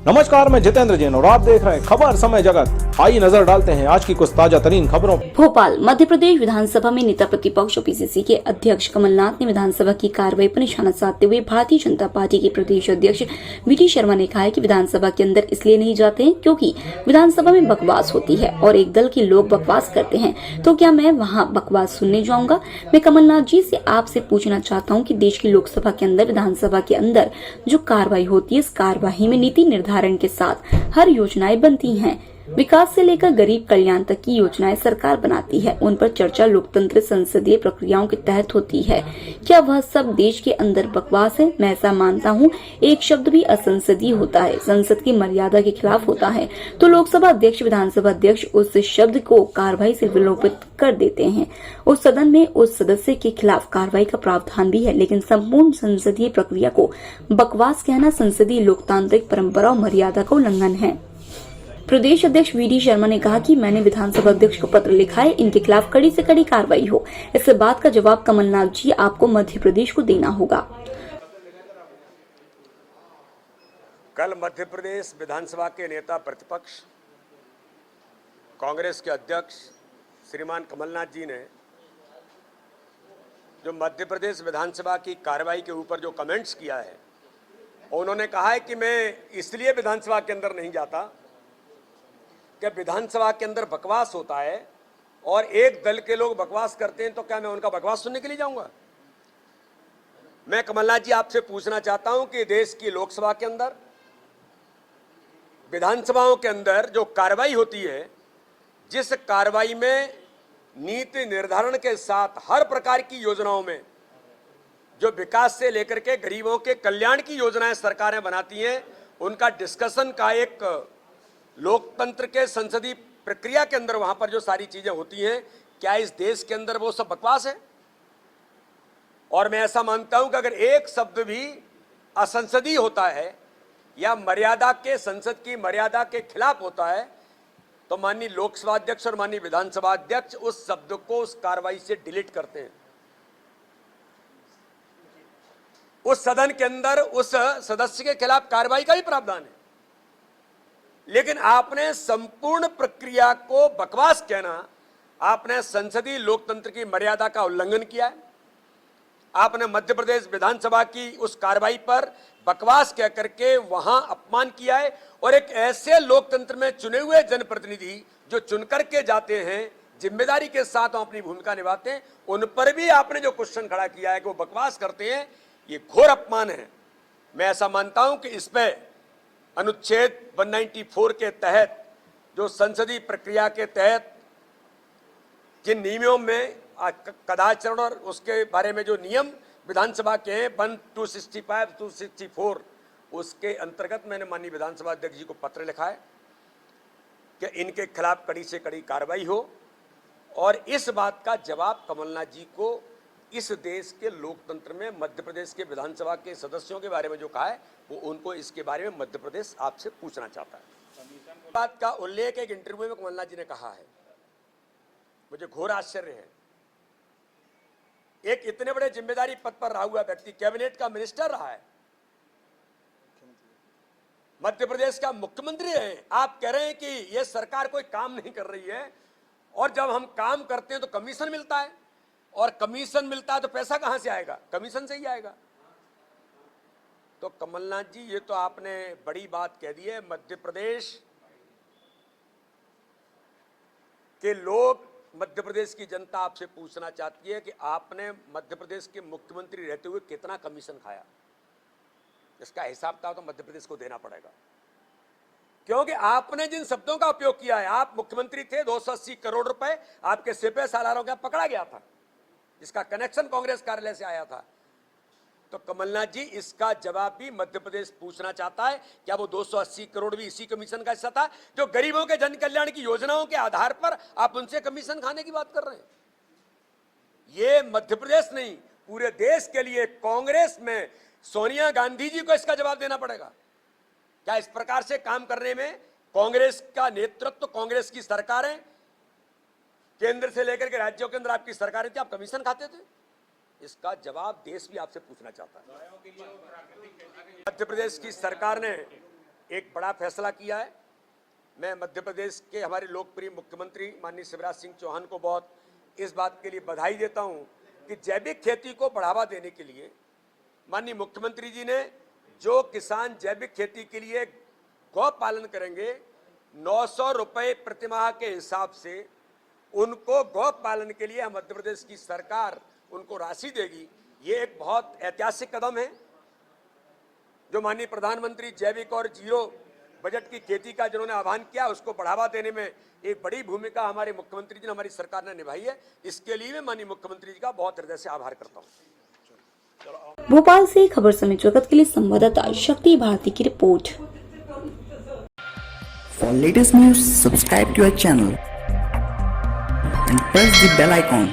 नमस्कार, मैं जितेंद्र जैन और आप देख रहे हैं खबर समय जगत। आइए नजर डालते हैं आज की कुछ ताजा तरीन खबरों। भोपाल मध्य प्रदेश विधानसभा में नेता प्रतिपक्ष और पीसीसी के अध्यक्ष कमलनाथ ने विधानसभा की कार्रवाई पर निशाना साधते हुए भारतीय जनता पार्टी के प्रदेश अध्यक्ष वीटी शर्मा ने कहा है कि विधानसभा के अंदर इसलिए नहीं जाते हैं क्योंकि विधानसभा में बकवास होती है और एक दल के लोग बकवास करते हैं, तो क्या मैं वहाँ बकवास सुनने जाऊंगा? मैं कमलनाथ जी से आपसे पूछना चाहता हूँ कि देश की लोकसभा के अंदर विधानसभा के अंदर जो कार्रवाई होती है, इस कार्रवाई में नीति निर्धारण के साथ हर योजनाएं बनती हैं। विकास से लेकर गरीब कल्याण तक की योजनाएं सरकार बनाती है, उन पर चर्चा लोकतंत्र संसदीय प्रक्रियाओं के तहत होती है। क्या वह सब देश के अंदर बकवास है? मैं ऐसा मानता हूं, एक शब्द भी असंसदीय होता है, संसद की मर्यादा के खिलाफ होता है, तो लोकसभा अध्यक्ष विधानसभा अध्यक्ष उस शब्द को कार्रवाई से विलोपित कर देते हैं। उस सदन में उस सदस्य के खिलाफ कार्रवाई का प्रावधान भी है, लेकिन संपूर्ण संसदीय प्रक्रिया को बकवास कहना संसदीय लोकतांत्रिक परंपरा और मर्यादा का उल्लंघन है। प्रदेश अध्यक्ष वीडी शर्मा ने कहा कि मैंने विधानसभा अध्यक्ष को पत्र लिखा है, इनके खिलाफ कड़ी से कड़ी कार्रवाई हो। इस बात का जवाब कमलनाथ जी आपको मध्य प्रदेश को देना होगा। कल मध्य प्रदेश विधानसभा के नेता प्रतिपक्ष कांग्रेस के अध्यक्ष श्रीमान कमलनाथ जी ने जो मध्य प्रदेश विधानसभा की कार्रवाई के ऊपर जो कमेंट्स किया है, उन्होंने कहा है कि मैं इसलिए विधानसभा के अंदर नहीं जाता कि विधानसभा के अंदर बकवास होता है और एक दल के लोग बकवास करते हैं, तो क्या मैं उनका बकवास सुनने के लिए जाऊंगा? मैं कमलनाथ जी आपसे पूछना चाहता हूं कि देश की लोकसभा के अंदर, विधानसभाओं के अंदर जो कार्रवाई होती है, जिस कार्रवाई में नीति निर्धारण के साथ हर प्रकार की योजनाओं में जो विकास से लेकर के गरीबों के कल्याण की योजनाएं सरकारें बनाती हैं, उनका डिस्कशन का एक लोकतंत्र के संसदीय प्रक्रिया के अंदर वहां पर जो सारी चीजें होती हैं, क्या इस देश के अंदर वो सब बकवास है? और मैं ऐसा मानता हूं कि अगर एक शब्द भी असंसदीय होता है या मर्यादा के, संसद की मर्यादा के खिलाफ होता है, तो माननीय लोकसभा अध्यक्ष और माननीय विधानसभा अध्यक्ष उस शब्द को उस कार्रवाई से डिलीट करते हैं। उस सदन के अंदर उस सदस्य के खिलाफ कार्रवाई का भी प्रावधान है, लेकिन आपने संपूर्ण प्रक्रिया को बकवास कहना, आपने संसदीय लोकतंत्र की मर्यादा का उल्लंघन किया है। आपने मध्य प्रदेश विधानसभा की उस कार्रवाई पर बकवास कह करके वहां अपमान किया है और एक ऐसे लोकतंत्र में चुने हुए जनप्रतिनिधि जो चुन करके जाते हैं, जिम्मेदारी के साथ अपनी भूमिका निभाते हैं, उन पर भी आपने जो क्वेश्चन खड़ा किया है कि वो बकवास करते हैं, ये घोर अपमान है। मैं ऐसा मानता हूं कि इस पे अनुच्छेद 194 के तहत, जो संसदीय प्रक्रिया के तहत जिन नियमों में कदाचरण और उसके बारे में जो नियम विधानसभा के हैं 265, 264, उसके अंतर्गत मैंने माननीय विधानसभा अध्यक्ष जी को पत्र लिखा है कि इनके खिलाफ कड़ी से कड़ी कार्रवाई हो और इस बात का जवाब कमलनाथ जी को इस देश के लोकतंत्र में मध्य प्रदेश के विधानसभा के सदस्यों के बारे में जो कहा है, वो उनको इसके बारे में मध्य प्रदेश आपसे पूछना चाहता है। बात का उल्लेख एक इंटरव्यू में कमलनाथ जी ने कहा है, मुझे घोर आश्चर्य है। एक इतने बड़े जिम्मेदारी पद पर रहा हुआ व्यक्ति, कैबिनेट का मिनिस्टर रहा है, मध्य प्रदेश का मुख्यमंत्री है, आप कह रहे हैं कि यह सरकार कोई काम नहीं कर रही है और जब हम काम करते हैं तो कमीशन मिलता है, और कमीशन मिलता है तो पैसा कहां से आएगा? कमीशन से ही आएगा। तो कमलनाथ जी, ये तो आपने बड़ी बात कह दी है। मध्य प्रदेश के लोग, मध्य प्रदेश की जनता आपसे पूछना चाहती है कि आपने मध्य प्रदेश के मुख्यमंत्री रहते हुए कितना कमीशन खाया। इसका हिसाब था तो मध्य प्रदेश को देना पड़ेगा, क्योंकि आपने जिन शब्दों का उपयोग किया है, आप मुख्यमंत्री थे, 280 करोड़ रुपए आपके सिपह सालारों का पकड़ा गया था, इसका कनेक्शन कांग्रेस कार्यालय से आया था। तो कमलनाथ जी, इसका जवाब भी मध्य प्रदेश पूछना चाहता है। क्या वो 280 करोड़ भी इसी कमीशन का हिस्सा था जो गरीबों के जन कल्याण की योजनाओं के आधार पर आप उनसे कमीशन खाने की बात कर रहे हैं? ये मध्य प्रदेश नहीं, पूरे देश के लिए कांग्रेस में सोनिया गांधी जी को इसका जवाब देना पड़ेगा। क्या इस प्रकार से काम करने में कांग्रेस का नेतृत्व, कांग्रेस की सरकार है, केंद्र से लेकर के राज्यों के अंदर आपकी सरकारें थी, आप कमीशन खाते थे? इसका जवाब देश भी आपसे पूछना चाहता है। मध्य प्रदेश की सरकार ने एक बड़ा फैसला किया है। मैं मध्य प्रदेश के हमारे लोकप्रिय मुख्यमंत्री माननीय शिवराज सिंह चौहान को बहुत इस बात के लिए बधाई देता हूं कि जैविक खेती को बढ़ावा देने के लिए माननीय मुख्यमंत्री जी ने जो किसान जैविक खेती के लिए गौ पालन करेंगे 900 रुपए प्रतिमाह के हिसाब से उनको गौ पालन के लिए मध्य प्रदेश की सरकार उनको राशि देगी। ये एक बहुत ऐतिहासिक कदम है जो माननीय प्रधानमंत्री जैविक और जीरो बजट की खेती का जिन्होंने आह्वान किया, उसको बढ़ावा देने में एक बड़ी भूमिका हमारे मुख्यमंत्री जी ने, हमारी सरकार ने निभाई है। इसके लिए मैं माननीय मुख्यमंत्री जी का बहुत हृदय से आभार करता हूं। भोपाल से खबर समय जगत के लिए संवाददाता शक्ति भारती की report. For latest news, subscribe to our channel and press the bell icon.